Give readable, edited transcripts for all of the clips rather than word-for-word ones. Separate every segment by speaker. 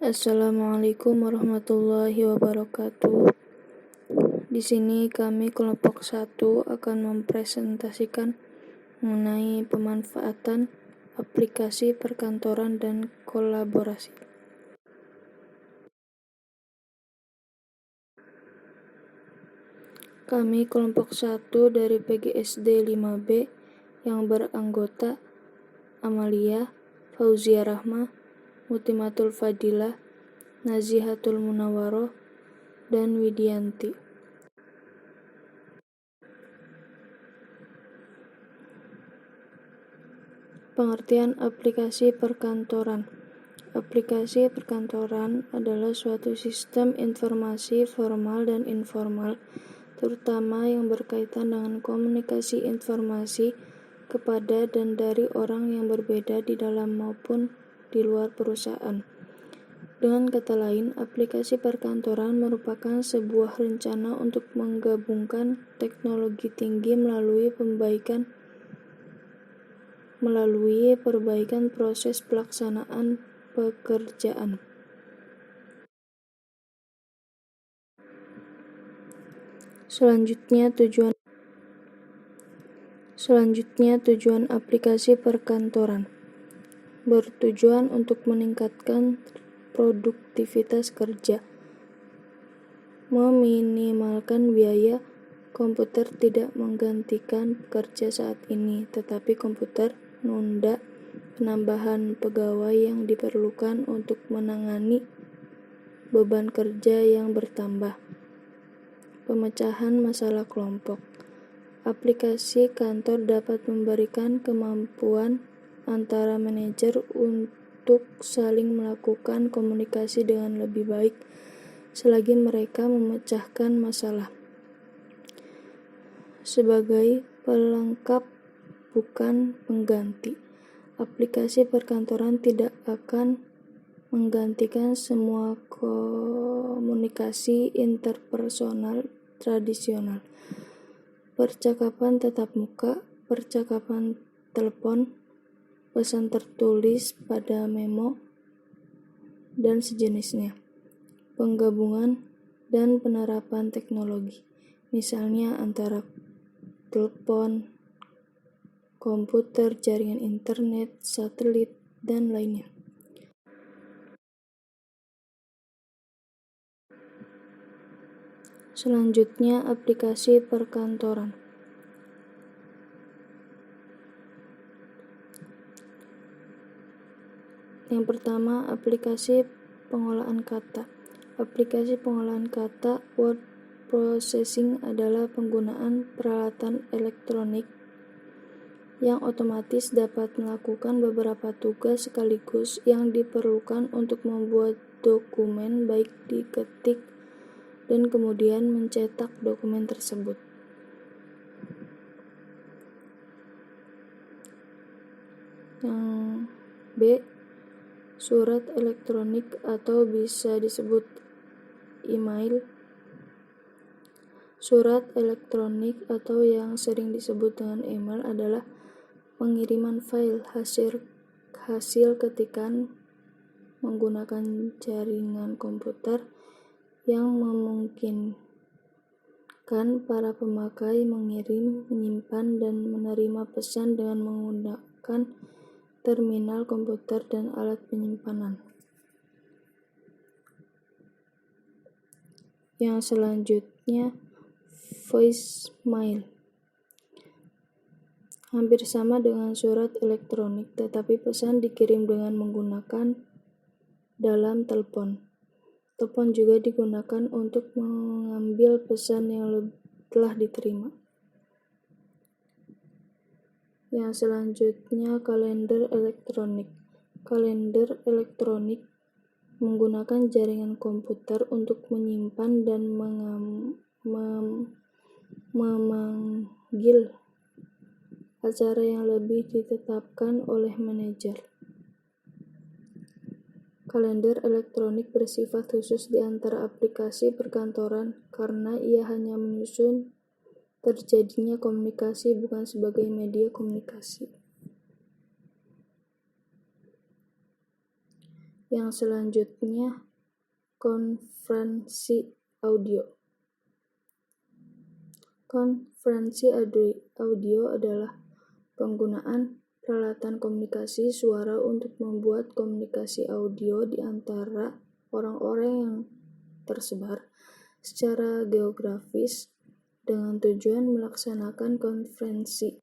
Speaker 1: Assalamualaikum warahmatullahi wabarakatuh. Di sini kami kelompok 1 akan mempresentasikan mengenai pemanfaatan aplikasi perkantoran dan kolaborasi. Kami kelompok 1 dari PGSD 5B yang beranggota Amalia, Fauzia Rahma, Mutimatul Fadilah, Nazihatul Munawaroh, dan Widianti. Pengertian aplikasi perkantoran. Aplikasi perkantoran adalah suatu sistem informasi formal dan informal, terutama yang berkaitan dengan komunikasi informasi kepada dan dari orang yang berbeda di dalam maupun di luar perusahaan. Dengan kata lain, aplikasi perkantoran merupakan sebuah rencana untuk menggabungkan teknologi tinggi melalui perbaikan proses pelaksanaan pekerjaan. Selanjutnya tujuan aplikasi perkantoran bertujuan untuk meningkatkan produktivitas kerja, meminimalkan biaya. Komputer tidak menggantikan pekerja saat ini, tetapi komputer menunda penambahan pegawai yang diperlukan untuk menangani beban kerja yang bertambah. Pemecahan masalah kelompok. Aplikasi kantor dapat memberikan kemampuan antara manajer untuk saling melakukan komunikasi dengan lebih baik selagi mereka memecahkan masalah. Sebagai pelengkap, bukan pengganti, aplikasi perkantoran tidak akan menggantikan semua komunikasi interpersonal tradisional. Percakapan tatap muka, percakapan telepon, pesan tertulis pada memo, dan sejenisnya. Penggabungan dan penerapan teknologi, misalnya antara telepon, komputer, jaringan internet, satelit, dan lainnya. Selanjutnya, aplikasi perkantoran. Yang pertama, aplikasi pengolahan kata. Aplikasi pengolahan kata word processing adalah penggunaan peralatan elektronik yang otomatis dapat melakukan beberapa tugas sekaligus yang diperlukan untuk membuat dokumen, baik diketik dan kemudian mencetak dokumen tersebut. Yang B, surat elektronik atau bisa disebut email. Surat elektronik atau yang sering disebut dengan email adalah pengiriman file hasil ketikan menggunakan jaringan komputer yang memungkinkan para pemakai mengirim, menyimpan, dan menerima pesan dengan menggunakan terminal komputer dan alat penyimpanan. Yang selanjutnya, voicemail. Hampir sama dengan surat elektronik, tetapi pesan dikirim dengan menggunakan dalam telepon. Telepon juga digunakan untuk mengambil pesan yang telah diterima. Yang selanjutnya, kalender elektronik. Kalender elektronik menggunakan jaringan komputer untuk menyimpan dan memanggil acara yang lebih ditetapkan oleh manajer. Kalender elektronik bersifat khusus di antara aplikasi perkantoran karena ia hanya menyusun terjadinya komunikasi, bukan sebagai media komunikasi. Yang selanjutnya, konferensi audio. Konferensi audio adalah penggunaan peralatan komunikasi suara untuk membuat komunikasi audio di antara orang-orang yang tersebar secara geografis dengan tujuan melaksanakan konferensi.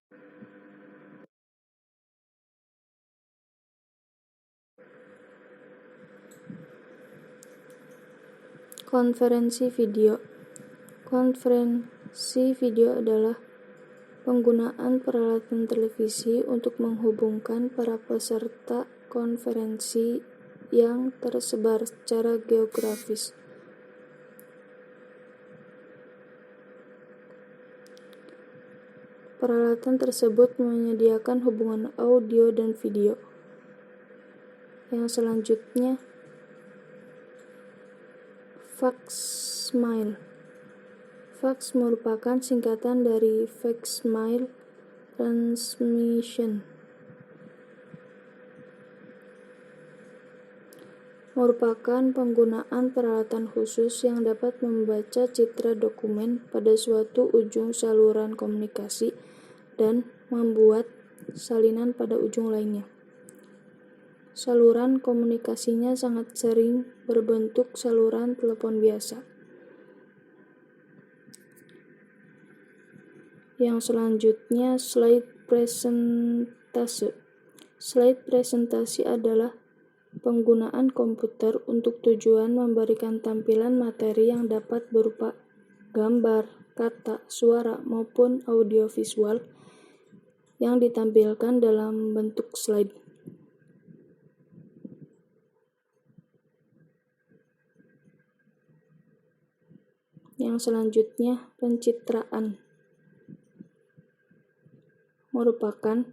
Speaker 1: Konferensi video. Konferensi video adalah penggunaan peralatan televisi untuk menghubungkan para peserta konferensi yang tersebar secara geografis. Peralatan tersebut menyediakan hubungan audio dan video. Yang selanjutnya, Faxmail. Fax merupakan singkatan dari Faxmail Transmission. Merupakan penggunaan peralatan khusus yang dapat membaca citra dokumen pada suatu ujung saluran komunikasi dan membuat salinan pada ujung lainnya. Saluran komunikasinya sangat sering berbentuk saluran telepon biasa. Yang selanjutnya, slide presentasi. Slide presentasi adalah penggunaan komputer untuk tujuan memberikan tampilan materi yang dapat berupa gambar, kata, suara, maupun audiovisual yang ditampilkan dalam bentuk slide. Yang selanjutnya, pencitraan. Merupakan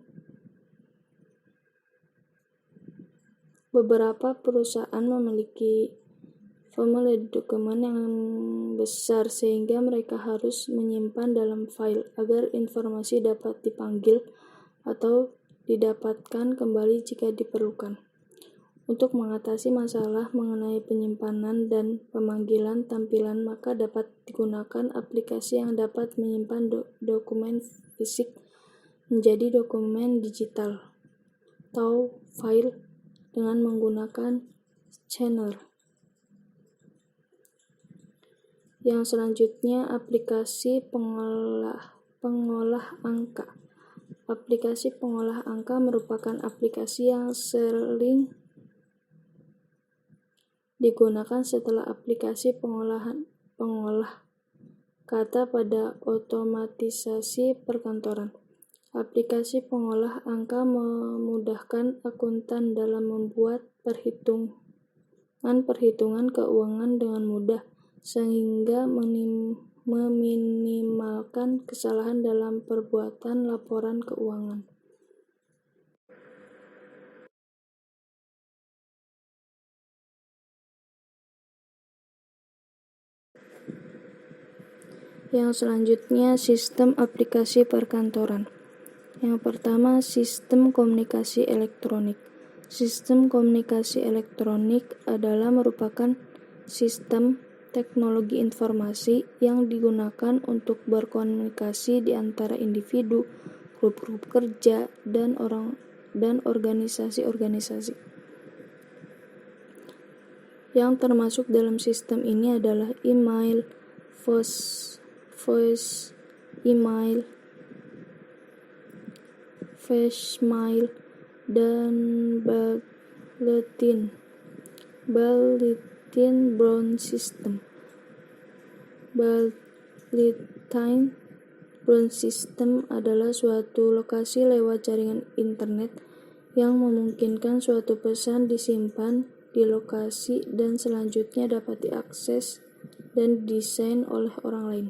Speaker 1: beberapa perusahaan memiliki volume dokumen yang besar sehingga mereka harus menyimpan dalam file agar informasi dapat dipanggil atau didapatkan kembali jika diperlukan. Untuk mengatasi masalah mengenai penyimpanan dan pemanggilan tampilan, maka dapat digunakan aplikasi yang dapat menyimpan dokumen fisik menjadi dokumen digital atau file dengan menggunakan scanner. Yang selanjutnya, aplikasi pengolah angka. Aplikasi pengolah angka merupakan aplikasi yang sering digunakan setelah aplikasi pengolah kata pada otomatisasi perkantoran. Aplikasi pengolah angka memudahkan akuntan dalam membuat perhitungan keuangan dengan mudah, sehingga meminimalkan kesalahan dalam perbuatan laporan keuangan. Yang selanjutnya, sistem aplikasi perkantoran. Yang pertama, sistem komunikasi elektronik. Sistem komunikasi elektronik adalah merupakan sistem teknologi informasi yang digunakan untuk berkomunikasi di antara individu, grup-grup kerja, dan organisasi-organisasi. Yang termasuk dalam sistem ini adalah email, voice email, Fashmail, dan bulletin bound system. Bulletin bound system adalah suatu lokasi lewat jaringan internet yang memungkinkan suatu pesan disimpan di lokasi dan selanjutnya dapat diakses dan didesain oleh orang lain.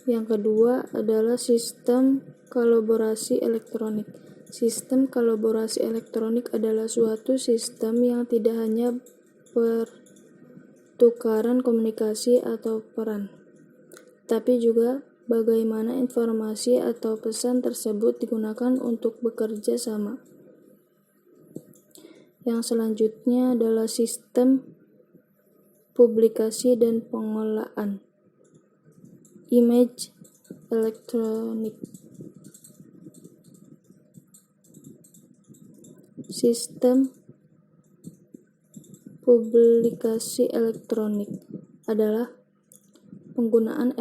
Speaker 1: Yang kedua adalah sistem kolaborasi elektronik. Sistem kolaborasi elektronik adalah suatu sistem yang tidak hanya pertukaran komunikasi atau peran, tapi juga bagaimana informasi atau pesan tersebut digunakan untuk bekerja sama. Yang selanjutnya adalah sistem publikasi dan pengolahan. Image electronic. Sistem publikasi elektronik adalah penggunaan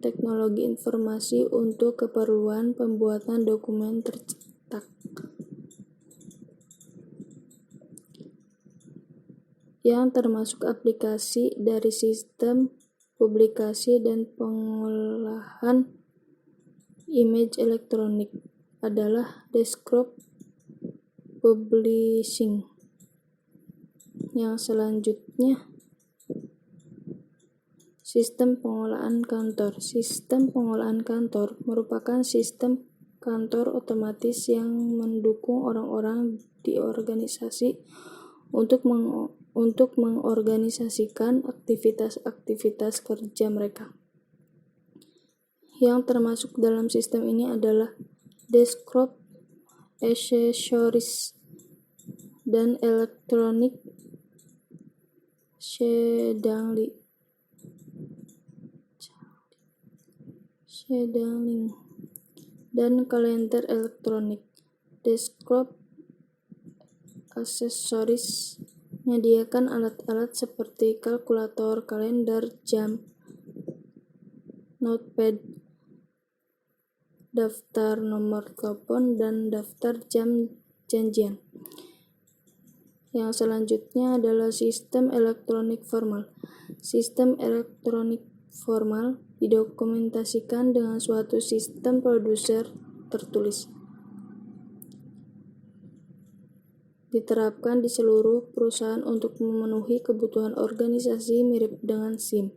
Speaker 1: teknologi informasi untuk keperluan pembuatan dokumen tercetak. Yang termasuk aplikasi dari sistem publikasi dan pengolahan image elektronik adalah desktop publishing. Yang selanjutnya, sistem pengolahan kantor. Sistem pengolahan kantor merupakan sistem kantor otomatis yang mendukung orang-orang di organisasi untuk mengorganisasikan aktivitas-aktivitas kerja mereka. Yang termasuk dalam sistem ini adalah desktop, accessories, dan electronic scheduling dan kalender elektronik. Desktop accessories menyediakan alat-alat seperti kalkulator, kalender, jam, notepad, daftar nomor telepon, dan daftar jam janjian. Yang selanjutnya adalah sistem elektronik formal. Sistem elektronik formal didokumentasikan dengan suatu sistem produser tertulis. Diterapkan di seluruh perusahaan untuk memenuhi kebutuhan organisasi mirip dengan SIM.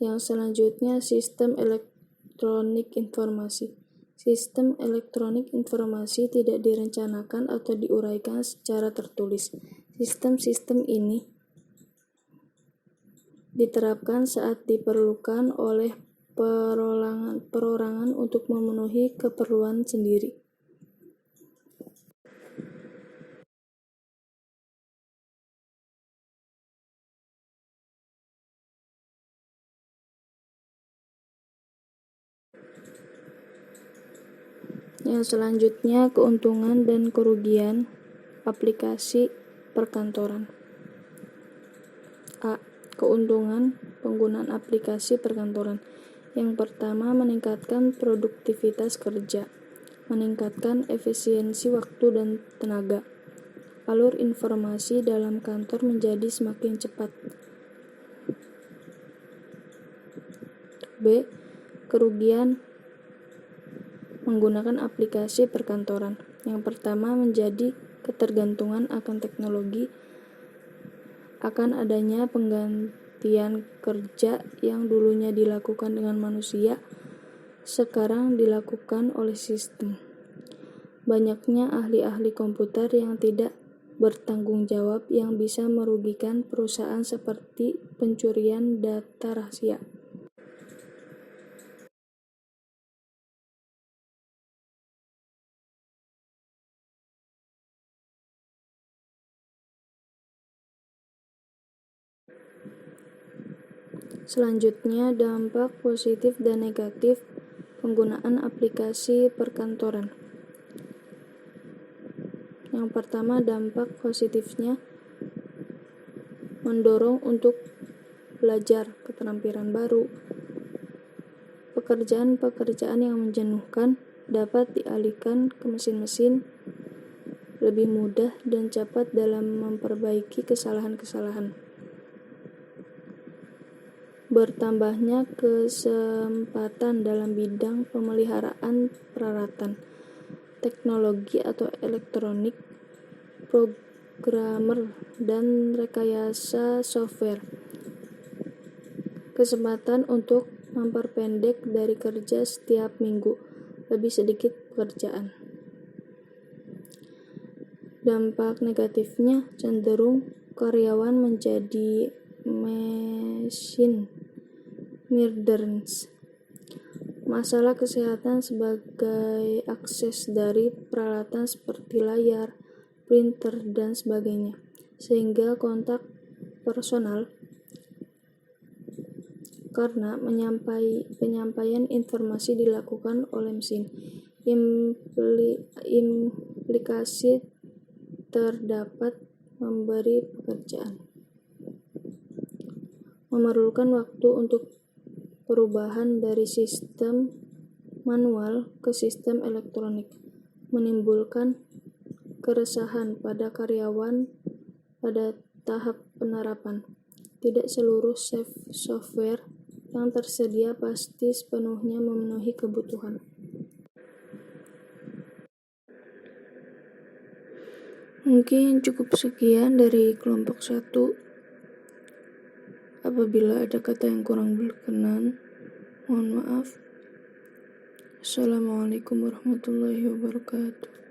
Speaker 1: Yang selanjutnya sistem elektronik informasi. Sistem elektronik informasi tidak direncanakan atau diuraikan secara tertulis. Sistem-sistem ini diterapkan saat diperlukan oleh perorangan untuk memenuhi keperluan sendiri. Yang selanjutnya, keuntungan dan kerugian aplikasi perkantoran. A. Keuntungan penggunaan aplikasi perkantoran. Yang pertama, meningkatkan produktivitas kerja, meningkatkan efisiensi waktu dan tenaga. Alur informasi dalam kantor menjadi semakin cepat. B. Kerugian menggunakan aplikasi perkantoran. Yang pertama, menjadi ketergantungan akan teknologi. Akan adanya penggantian kerja yang dulunya dilakukan dengan manusia, sekarang dilakukan oleh sistem. Banyaknya ahli-ahli komputer yang tidak bertanggung jawab yang bisa merugikan perusahaan seperti pencurian data rahasia. Selanjutnya, dampak positif dan negatif penggunaan aplikasi perkantoran. Yang pertama, dampak positifnya mendorong untuk belajar keterampilan baru. Pekerjaan-pekerjaan yang menjenuhkan dapat dialihkan ke mesin-mesin lebih mudah dan cepat dalam memperbaiki kesalahan-kesalahan. Bertambahnya kesempatan dalam bidang pemeliharaan peralatan, teknologi atau elektronik, programmer, dan rekayasa software. Kesempatan untuk memperpendek dari kerja setiap minggu, lebih sedikit pekerjaan. Dampak negatifnya cenderung karyawan menjadi machine learners, Masalah kesehatan sebagai akses dari peralatan seperti layar, printer, dan sebagainya, sehingga kontak personal karena penyampaian informasi dilakukan oleh mesin. Implikasi terdapat memberi pekerjaan, memerlukan waktu untuk perubahan dari sistem manual ke sistem elektronik, menimbulkan keresahan pada karyawan pada tahap penerapan. Tidak seluruh software yang tersedia pasti sepenuhnya memenuhi kebutuhan. Mungkin cukup sekian dari kelompok 1. Apabila ada kata yang kurang berkenan, mohon maaf. Assalamualaikum warahmatullahi wabarakatuh.